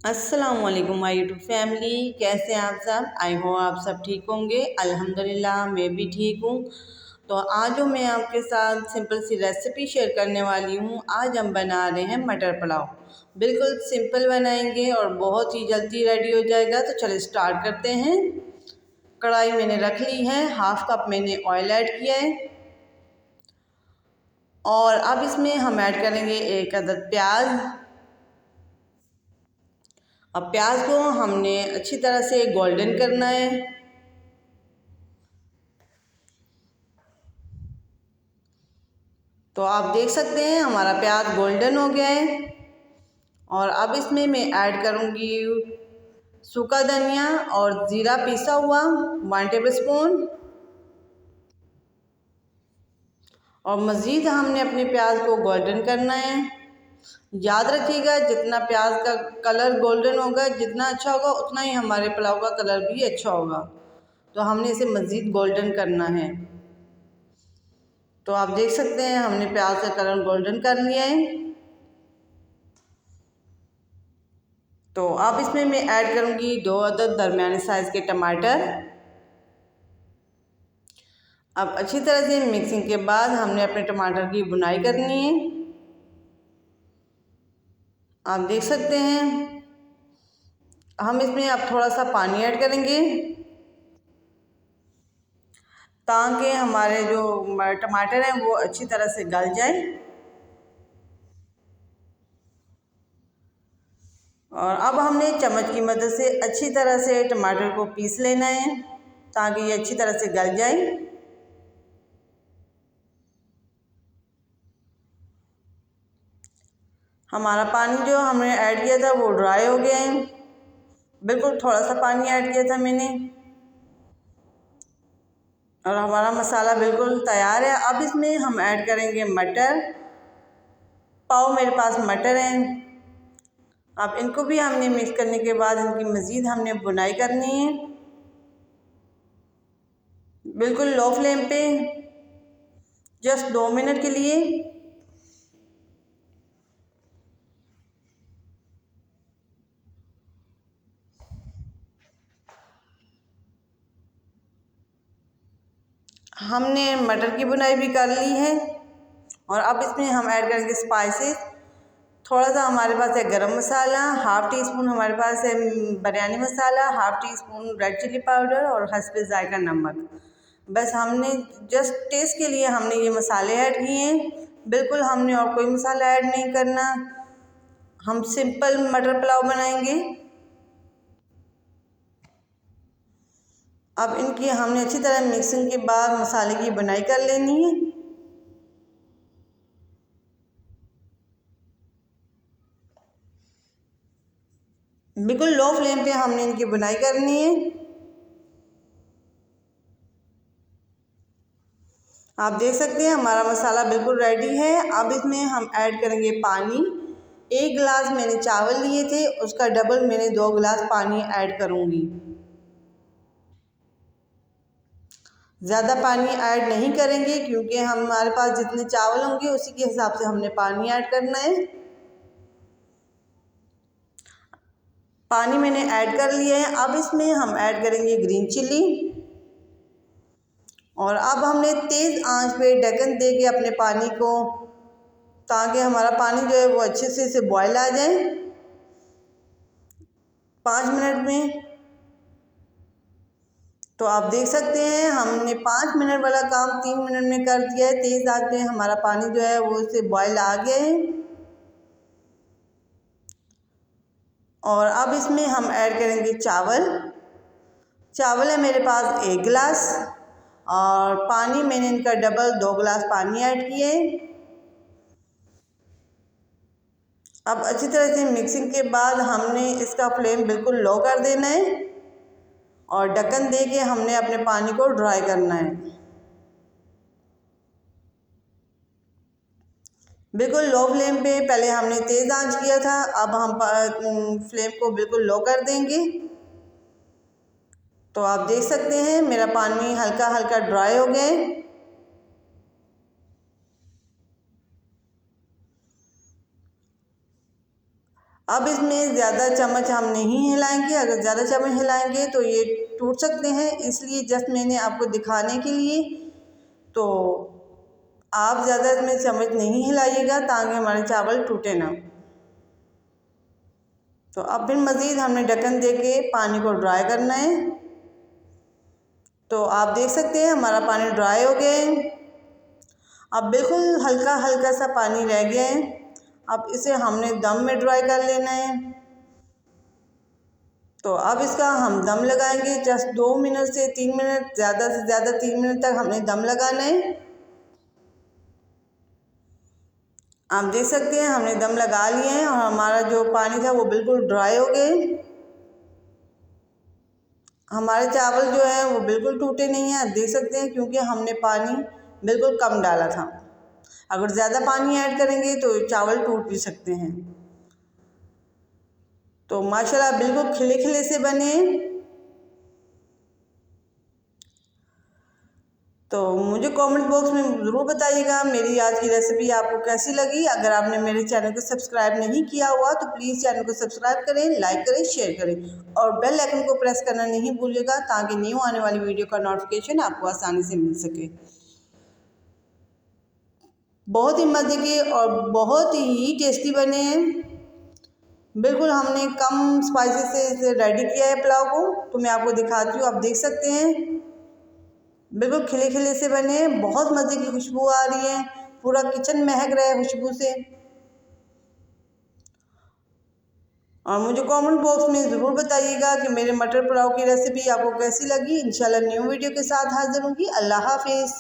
अस्सलाम वालेकुम my YouTube family, कैसे हैं आप सब। आई हो आप सब ठीक होंगे। अल्हम्दुलिल्लाह मैं भी ठीक हूँ। तो आज जो मैं आपके साथ सिंपल सी रेसिपी शेयर करने वाली हूँ। आज हम बना रहे हैं मटर पुलाव। बिल्कुल सिंपल बनाएंगे और बहुत ही जल्दी रेडी हो जाएगा। तो चलिए स्टार्ट करते हैं। कढ़ाई मैंने रख ली है, हाफ कप मैंने ऑयल ऐड किया है और अब इसमें हम ऐड करेंगे एक अदद प्याज। अब प्याज को हमने अच्छी तरह से गोल्डन करना है। तो आप देख सकते हैं हमारा प्याज गोल्डन हो गया है। और अब इसमें मैं ऐड करूंगी सूखा धनिया और ज़ीरा पीसा हुआ 1 टेबल स्पून। और मज़ीद हमने अपने प्याज को गोल्डन करना है। याद रखिएगा, जितना प्याज का कलर गोल्डन होगा, जितना अच्छा होगा, उतना ही हमारे पुलाव का कलर भी अच्छा होगा। तो हमने इसे मज़ीद गोल्डन करना है। तो आप देख सकते हैं हमने प्याज का कलर गोल्डन कर लिया है। तो अब इसमें मैं ऐड करूंगी 2 अदद दरमियाने साइज़ के टमाटर। अब अच्छी तरह से मिक्सिंग के बाद हमने अपने टमाटर की भुनाई करनी है। आप देख सकते हैं हम इसमें अब थोड़ा सा पानी ऐड करेंगे ताकि हमारे जो टमाटर हैं वो अच्छी तरह से गल जाए। और अब हमने चम्मच की मदद से अच्छी तरह से टमाटर को पीस लेना है ताकि ये अच्छी तरह से गल जाए। हमारा पानी जो हमने ऐड किया था वो ड्राई हो गया है। बिल्कुल थोड़ा सा पानी ऐड किया था मैंने और हमारा मसाला बिल्कुल तैयार है। अब इसमें हम ऐड करेंगे मटर। पाव मेरे पास मटर हैं। अब इनको भी हमने मिक्स करने के बाद इनकी मज़ीद हमने बुनाई करनी है, बिल्कुल लो फ्लेम पे, जस्ट 2 मिनट के लिए। हमने मटर की बुनाई भी कर ली है। और अब इसमें हम ऐड करेंगे स्पाइसेस। थोड़ा सा हमारे पास है गरम मसाला, हाफ़ टी स्पून हमारे पास है biryani masala, half teaspoon red chilli powder और हस्बे ज़ायका नमक। बस हमने जस्ट टेस्ट के लिए हमने ये मसाले ऐड किए हैं। बिल्कुल हमने और कोई मसाला ऐड नहीं करना। हम सिंपल मटर पुलाव बनाएंगे। अब इनकी हमने अच्छी तरह मिक्सिंग के बाद मसाले की बुनाई कर लेनी है। बिल्कुल लो फ्लेम पे हमने इनकी बुनाई करनी है। आप देख सकते हैं हमारा मसाला बिल्कुल रेडी है। अब इसमें हम ऐड करेंगे पानी। 1 गिलास मैंने चावल लिए थे, उसका डबल मैंने 2 गिलास पानी ऐड करूँगी। ज़्यादा पानी ऐड नहीं करेंगे क्योंकि हमारे पास जितने चावल होंगे उसी के हिसाब से हमने पानी ऐड करना है। पानी मैंने ऐड कर लिया है। अब इसमें हम ऐड करेंगे ग्रीन चिली। और अब हमने तेज़ आंच पे ढक्कन दे के अपने पानी को, ताकि हमारा पानी जो है वो अच्छे से बॉयल आ जाए 5 मिनट में। तो आप देख सकते हैं हमने 5 मिनट वाला काम 3 मिनट में कर दिया है। तेज़ आंच पे हमारा पानी जो है वो उससे बॉयल आ गया है। और अब इसमें हम ऐड करेंगे चावल। चावल है मेरे पास 1 गिलास और पानी मैंने इनका डबल 2 गिलास पानी ऐड किए। अब अच्छी तरह से मिक्सिंग के बाद हमने इसका फ्लेम बिल्कुल लो कर देना है और ढक्कन दे के हमने अपने पानी को ड्राई करना है। बिल्कुल लो फ्लेम पे, पहले हमने तेज़ आंच किया था, अब हम फ्लेम को बिल्कुल लो कर देंगे। तो आप देख सकते हैं मेरा पानी हल्का हल्का ड्राई हो गया है। अब इसमें ज़्यादा चम्मच हम नहीं हिलाएंगे, अगर ज़्यादा चम्मच हिलाएंगे तो ये टूट सकते हैं, इसलिए जस्ट मैंने आपको दिखाने के लिए, तो आप ज़्यादा इसमें चम्मच नहीं हिलाइएगा ताकि हमारे चावल टूटे ना। तो अब फिर मज़ीद हमने ढक्कन दे के पानी को ड्राई करना है। तो आप देख सकते हैं हमारा पानी ड्राई हो गया है। अब बिल्कुल हल्का हल्का सा पानी रह गया है। अब इसे हमने दम में ड्राई कर लेना है। तो अब इसका हम दम लगाएंगे जस्ट 2 मिनट से 3 मिनट, ज़्यादा से ज़्यादा 3 मिनट तक हमने दम लगाना है। आप देख सकते हैं हमने दम लगा लिए हैं और हमारा जो पानी था वो बिल्कुल ड्राई हो गए। हमारे चावल जो है वो बिल्कुल टूटे नहीं हैं, देख सकते हैं, क्योंकि हमने पानी बिल्कुल कम डाला था। अगर ज़्यादा पानी ऐड करेंगे तो चावल टूट भी सकते हैं। तो माशाल्लाह बिल्कुल खिले खिले से बने। तो मुझे कमेंट बॉक्स में ज़रूर बताइएगा मेरी आज की रेसिपी आपको कैसी लगी। अगर आपने मेरे चैनल को सब्सक्राइब नहीं किया हुआ तो प्लीज़ चैनल को सब्सक्राइब करें, लाइक करें, शेयर करें और बेल आइकन को प्रेस करना नहीं भूलिएगा ताकि न्यू आने वाली वीडियो का नोटिफिकेशन आपको आसानी से मिल सके। बहुत ही मज़े के और बहुत ही टेस्टी बने हैं। बिल्कुल हमने कम स्पाइसेस से इसे रेडी किया है पुलाव को। तो मैं आपको दिखाती हूँ, आप देख सकते हैं बिल्कुल खिले खिले से बने, बहुत मज़े की खुशबू आ रही है, पूरा किचन महक रहा है खुशबू से। और मुझे कमेंट बॉक्स में ज़रूर बताइएगा कि मेरे मटर पुलाव की रेसिपी आपको कैसी लगी। इंशाल्लाह न्यू वीडियो के साथ हाजिर होंगी। अल्लाह हाफिज़।